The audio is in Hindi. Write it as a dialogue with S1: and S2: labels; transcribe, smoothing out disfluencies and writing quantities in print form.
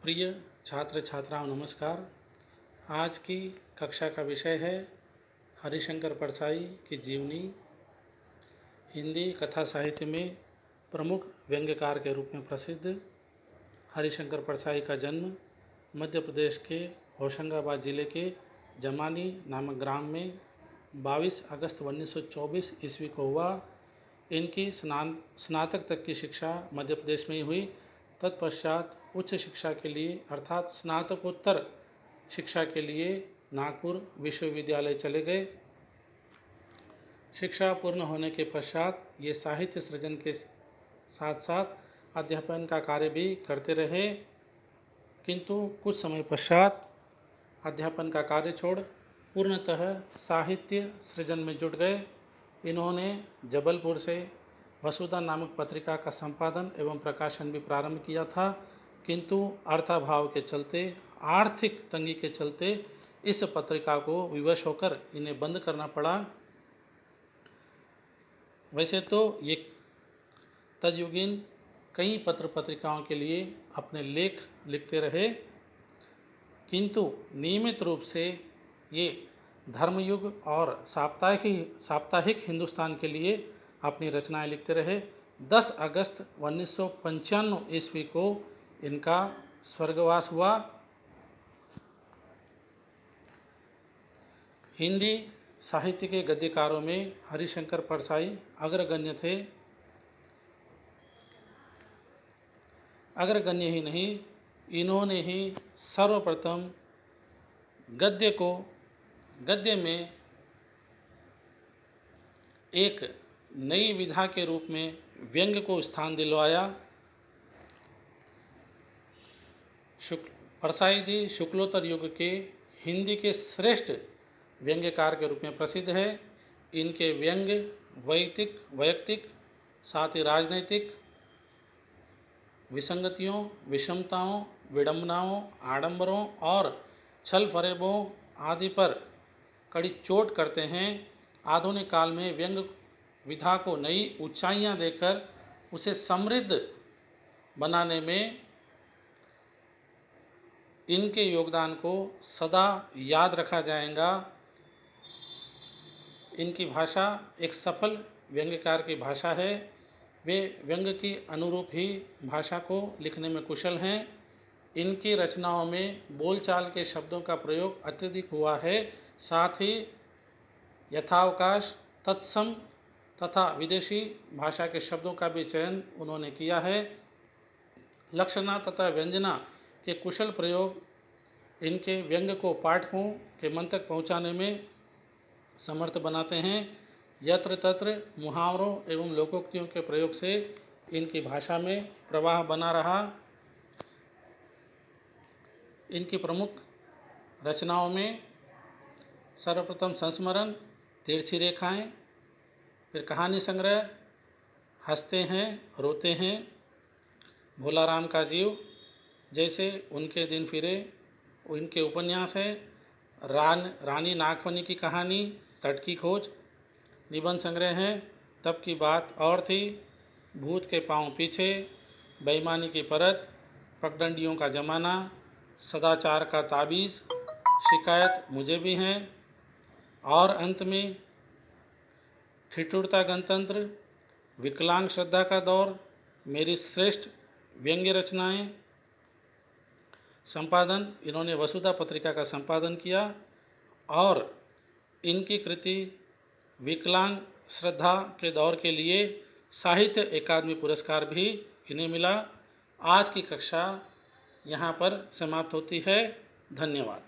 S1: प्रिय छात्र छात्राओं नमस्कार। आज की कक्षा का विषय है हरिशंकर परसाई की जीवनी। हिंदी कथा साहित्य में प्रमुख व्यंग्यकार के रूप में प्रसिद्ध हरिशंकर परसाई का जन्म मध्य प्रदेश के होशंगाबाद जिले के जमानी नामक ग्राम में 22 अगस्त 1924 ईस्वी को हुआ। इनकी स्नातक तक की शिक्षा मध्य प्रदेश में ही हुई। तत्पश्चात उच्च शिक्षा के लिए अर्थात स्नातकोत्तर शिक्षा के लिए नागपुर विश्वविद्यालय चले गए। शिक्षा पूर्ण होने के पश्चात ये साहित्य सृजन के साथ साथ अध्यापन का कार्य भी करते रहे, किंतु कुछ समय पश्चात अध्यापन का कार्य छोड़ पूर्णतः साहित्य सृजन में जुट गए। इन्होंने जबलपुर से वसुधा नामक पत्रिका का संपादन एवं प्रकाशन भी प्रारंभ किया था, किंतु अर्थाभाव के चलते, आर्थिक तंगी के चलते इस पत्रिका को विवश होकर इन्हें बंद करना पड़ा। वैसे तो ये तजयुगीन कई पत्र पत्रिकाओं के लिए अपने लेख लिखते रहे, किंतु नियमित रूप से ये धर्मयुग और साप्ताहिक हिंदुस्तान के लिए अपनी रचनाएं लिखते रहे। 10 अगस्त 1995 ईस्वी को इनका स्वर्गवास हुआ। हिंदी साहित्य के गद्यकारों में हरिशंकर परसाई अग्रगण्य थे। अग्रगण्य ही नहीं, इन्होंने ही सर्वप्रथम गद्य में एक नई विधा के रूप में व्यंग्य को स्थान दिलवाया। परसाई जी शुक्लोत्तर युग के हिंदी के श्रेष्ठ व्यंग्यकार के रूप में प्रसिद्ध है। इनके व्यंग्य वैयक्तिक साथ ही राजनैतिक विसंगतियों, विषमताओं, विडंबनाओं, आडंबरों और छल फरेबों आदि पर कड़ी चोट करते हैं। आधुनिक काल में व्यंग्य विधा को नई ऊंचाइयां देकर उसे समृद्ध बनाने में इनके योगदान को सदा याद रखा जाएगा। इनकी भाषा एक सफल व्यंग्यकार की भाषा है। वे व्यंग्य की अनुरूप ही भाषा को लिखने में कुशल हैं। इनकी रचनाओं में बोलचाल के शब्दों का प्रयोग अत्यधिक हुआ है। साथ ही यथावकाश, तत्सम तथा विदेशी भाषा के शब्दों का भी चयन उन्होंने किया है। लक्षणा तथा व्यंजना के कुशल प्रयोग इनके व्यंग्य को पाठकों के मन तक पहुँचाने में समर्थ बनाते हैं। यत्र तत्र मुहावरों एवं लोकोक्तियों के प्रयोग से इनकी भाषा में प्रवाह बना रहा। इनकी प्रमुख रचनाओं में सर्वप्रथम संस्मरण, तिरछी रेखाएं, फिर कहानी संग्रह, हंसते हैं रोते हैं, भोला राम का जीव जैसे उनके दिन फिरे उनके उपन्यास है। रानी नागफनी की कहानी, तट की खोज, निबंध संग्रह हैं, तब की बात और थी, भूत के पांव पीछे, बेईमानी की परत, पगडंडियों का जमाना, सदाचार का ताबीज़, शिकायत मुझे भी हैं और अंत में ठिठुरता गणतंत्र, विकलांग श्रद्धा का दौर, मेरी श्रेष्ठ व्यंग्य रचनाएं। संपादन इन्होंने वसुधा पत्रिका का संपादन किया और इनकी कृति विकलांग श्रद्धा के दौर के लिए साहित्य अकादमी पुरस्कार भी इन्हें मिला। आज की कक्षा यहाँ पर समाप्त होती है। धन्यवाद।